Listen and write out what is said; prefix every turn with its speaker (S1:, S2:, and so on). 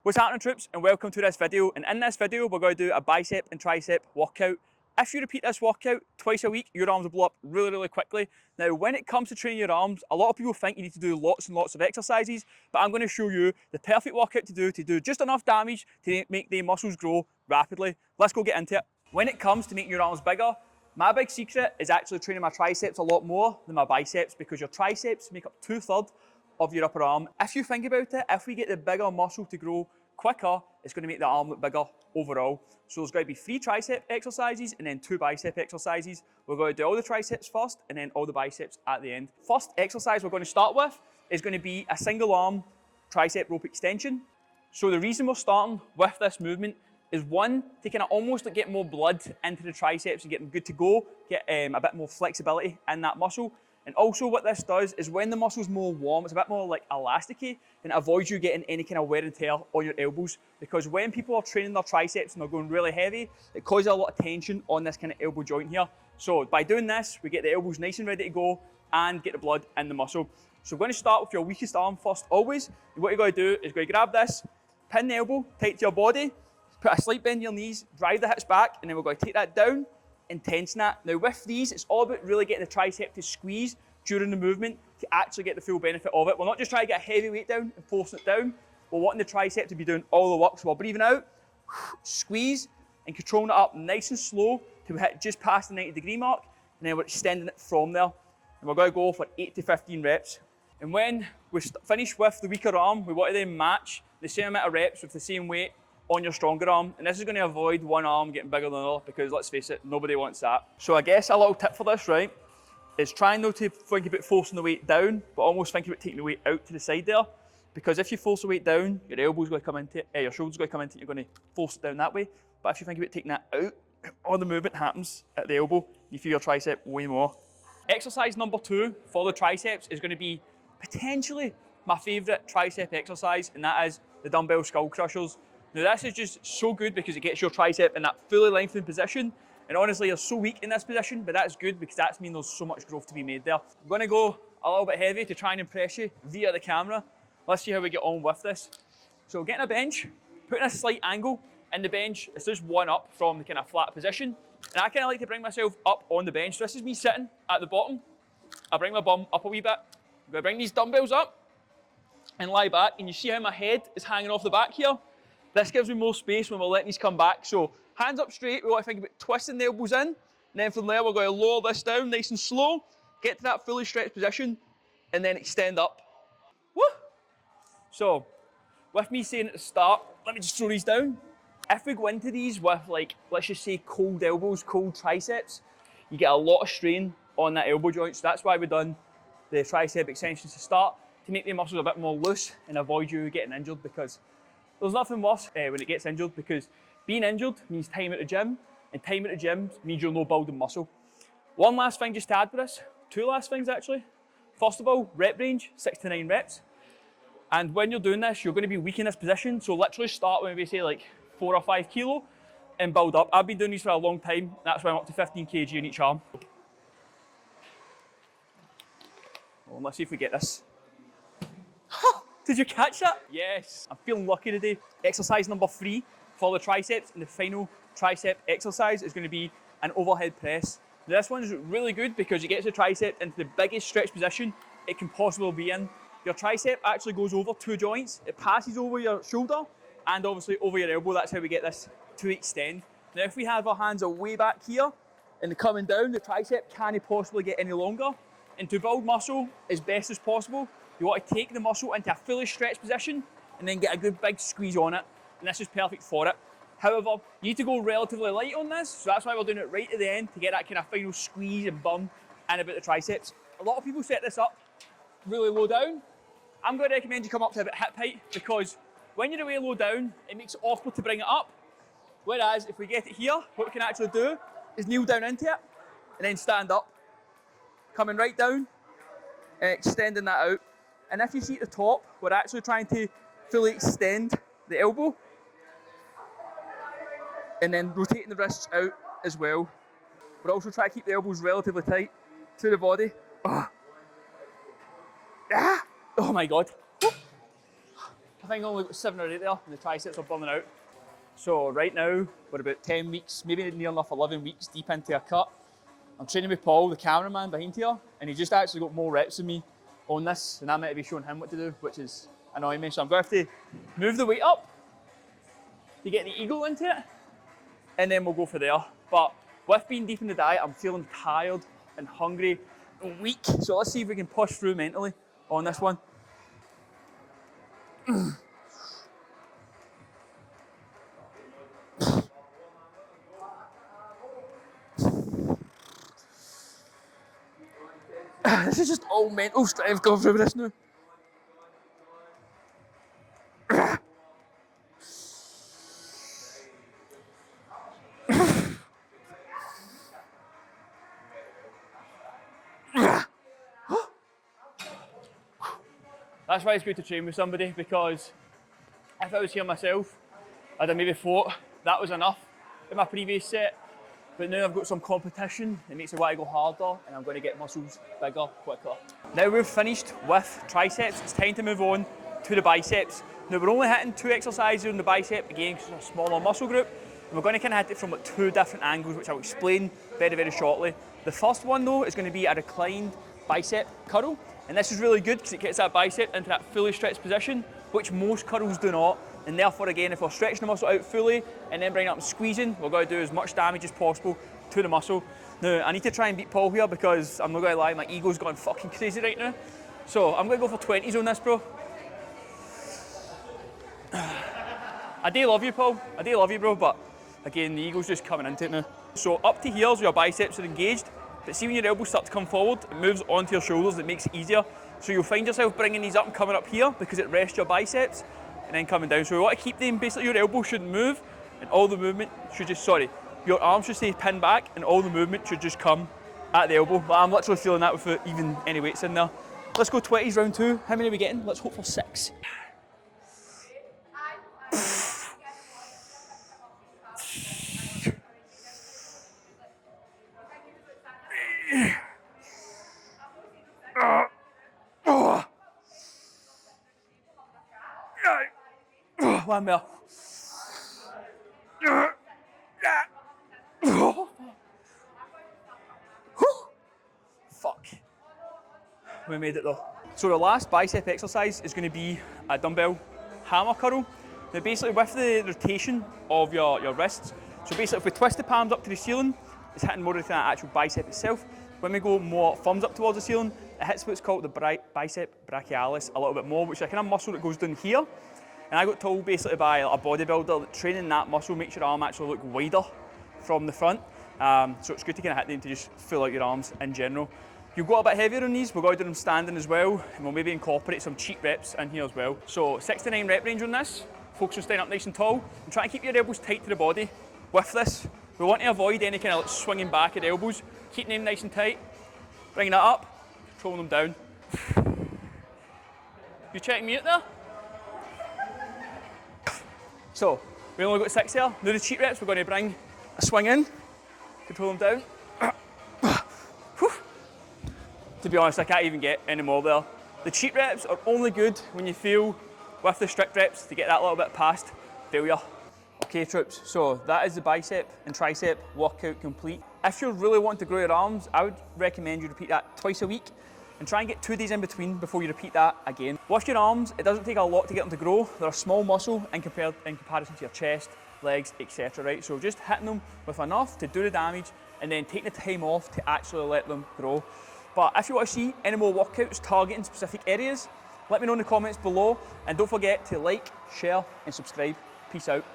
S1: What's happening, troops, and welcome to this video. And in this video we're going to do a bicep and tricep workout. If you repeat this workout twice a week, your arms will blow up really quickly. Now when it comes to training your arms, a lot of people think you need to do lots and lots of exercises, but I'm going to show you the perfect workout to do just enough damage to make the muscles grow rapidly. Let's go get into it. When it comes to making your arms bigger, my big secret is actually training my triceps a lot more than my biceps, because your triceps make up 2/3 of your upper arm. If you think about it, if we get the bigger muscle to grow quicker, it's going to make the arm look bigger overall. So there's going to be 3 tricep exercises and then 2 bicep exercises. We're going to do all the triceps first and then all the biceps at the end. First exercise we're going to start with is going to be a single arm tricep rope extension. So the reason we're starting with this movement is, one, to kind of almost like get more blood into the triceps and get them good to go, get a bit more flexibility in that muscle. And also what this does is, when the muscle's more warm, it's a bit more like elasticy, and it avoids you getting any kind of wear and tear on your elbows. Because when people are training their triceps and they're going really heavy, it causes a lot of tension on this kind of elbow joint here. So by doing this, we get the elbows nice and ready to go and get the blood in the muscle. So we're going to start with your weakest arm first always. And what you're going to do is going to grab this, pin the elbow tight to your body, put a slight bend in your knees, drive the hips back, and then we're going to take that down and tension that. Now with these, it's all about really getting the tricep to squeeze during the movement to actually get the full benefit of it. We're not just trying to get a heavy weight down and forcing it down. We're wanting the tricep to be doing all the work. So we're breathing out, squeeze, and controlling it up nice and slow till we hit just past the 90-degree mark, and then we're extending it from there. And we're going to go for 8 to 15 reps. And when we finish with the weaker arm, we want to then match the same amount of reps with the same weight on your stronger arm. And this is going to avoid one arm getting bigger than another, because let's face it, nobody wants that. So I guess a little tip for this, right, is trying not to think about forcing the weight down, but almost think about taking the weight out to the side there. Because if you force the weight down, your elbow's going to come into it, your shoulder's going to come into it, you're going to force it down that way. But if you think about taking that out, all the movement happens at the elbow, you feel your tricep way more. Exercise number 2 for the triceps is going to be potentially my favourite tricep exercise, and that is the dumbbell skull crushers. Now this is just so good because it gets your tricep in that fully lengthened position. And honestly, you're so weak in this position, but that's good because that means there's so much growth to be made there. I'm going to go a little bit heavy to try and impress you via the camera. Let's see how we get on with this. So getting a bench, putting a slight angle in the bench. It's just one up from the kind of flat position. And I kind of like to bring myself up on the bench. So this is me sitting at the bottom. I bring my bum up a wee bit. I'm going to bring these dumbbells up and lie back. And you see how my head is hanging off the back here? This gives me more space when we're letting these come back. So hands up straight, we want to think about twisting the elbows in. And then from there, we're going to lower this down nice and slow, get to that fully stretched position, and then extend up. Woo! So, with me saying at the start, let me just throw these down. If we go into these with, like, let's just say cold elbows, cold triceps, you get a lot of strain on that elbow joint. So that's why we've done the tricep extensions to start, to make the muscles a bit more loose and avoid you getting injured, because there's nothing worse when it gets injured, because being injured means time at the gym, and time at the gym means you're not building muscle. One last thing just to add to this, 2 last things actually. First of all, rep range, 6 to 9 reps. And when you're doing this, you're going to be weak in this position, so literally start with maybe say like 4 or 5 kilo and build up. I've been doing these for a long time, that's why I'm up to 15 kg in each arm. Well, let's see if we get this. Did you catch that? Yes, I'm feeling lucky today. Exercise number 3 for the triceps, and the final tricep exercise is going to be an overhead press. Now, this one's really good because it gets the tricep into the biggest stretch position it can possibly be in. Your tricep actually goes over 2 joints. It passes over your shoulder and obviously over your elbow. That's how we get this to extend. Now, if we have our hands way back here and coming down, the tricep can't possibly get any longer. And to build muscle as best as possible, you want to take the muscle into a fully stretched position and then get a good big squeeze on it. And this is perfect for it. However, you need to go relatively light on this, so that's why we're doing it right at the end, to get that kind of final squeeze and burn in about the triceps. A lot of people set this up really low down. I'm going to recommend you come up to about hip height, because when you're way low down, it makes it awkward to bring it up. Whereas if we get it here, what we can actually do is kneel down into it and then stand up, coming right down and extending that out. And if you see at the top, we're actually trying to fully extend the elbow and then rotating the wrists out as well. We're also trying to keep the elbows relatively tight to the body. Oh, ah. Oh my God. think I only got 7 or 8 there, and the triceps are burning out. So right now, we're about 10 weeks, maybe near enough 11 weeks deep into a cut. I'm training with Paul, the cameraman behind here, and he just actually got more reps than me on this, and I'm meant to be showing him what to do, which is annoying me. So I'm going to have to move the weight up to get the eagle into it, and then we'll go for there. But with being deep in the diet, I'm feeling tired and hungry and weak. So let's see if we can push through mentally on this one. This is just all mental strength going through this now. That's why it's good to train with somebody, because if I was here myself, I'd have maybe thought that was enough in my previous set. But now I've got some competition, it makes me want to go harder, and I'm going to get muscles bigger, quicker. Now we've finished with triceps, it's time to move on to the biceps. Now we're only hitting 2 exercises on the bicep, again because it's a smaller muscle group, and we're going to kind of hit it from like 2 different angles, which I'll explain very, very shortly. The first one though is going to be a reclined bicep curl, and this is really good because it gets that bicep into that fully stretched position, which most curls do not. And therefore, again, if we're stretching the muscle out fully and then bringing it up and squeezing, we're going to do as much damage as possible to the muscle. Now, I need to try and beat Paul here because I'm not going to lie, my ego's going fucking crazy right now. So I'm going to go for 20s on this, bro. I do love you, Paul. I do love you, bro, but again, the ego's just coming into it now. So up to here is where your biceps are engaged, but see when your elbows start to come forward, it moves onto your shoulders, it makes it easier. So you'll find yourself bringing these up and coming up here because it rests your biceps, and then coming down. So we want to keep them, basically your elbow shouldn't move, and all the movement should just, your arms should stay pinned back, and all the movement should just come at the elbow. But I'm literally feeling that without even any weights in there. Let's go 20s round 2. How many are we getting? Let's hope for 6. One more. Fuck. We made it though. So the last bicep exercise is going to be a dumbbell hammer curl. Now basically with the rotation of your wrists, so basically if we twist the palms up to the ceiling, it's hitting more of the actual bicep itself. When we go more thumbs up towards the ceiling, it hits what's called the bicep brachialis a little bit more, which is a kind of muscle that goes down here. And I got told basically by a bodybuilder that training that muscle makes your arm actually look wider from the front. So it's good to kind of hit them to just fill out your arms in general. You've got a bit heavier on these, we're going to do them standing as well, and we'll maybe incorporate some cheat reps in here as well. So 6 to 9 rep range on this, focus on staying up nice and tall, and try and keep your elbows tight to the body. With this, we want to avoid any kind of like swinging back at the elbows, keeping them nice and tight, bringing that up, controlling them down. You check mute there? So, we only got 6 here. Now the cheat reps, we're going to bring a swing in, control them down. To be honest, I can't even get any more there. The cheat reps are only good when you feel with the strict reps to get that little bit past failure. Okay troops, so that is the bicep and tricep workout complete. If you're really wanting to grow your arms, I would recommend you repeat that twice a week and try and get 2 days in between before you repeat that again. With your arms, it doesn't take a lot to get them to grow. They're a small muscle in comparison to your chest, legs, etc. Right? So just hitting them with enough to do the damage and then taking the time off to actually let them grow. But if you want to see any more workouts targeting specific areas, let me know in the comments below, and don't forget to like, share and subscribe. Peace out.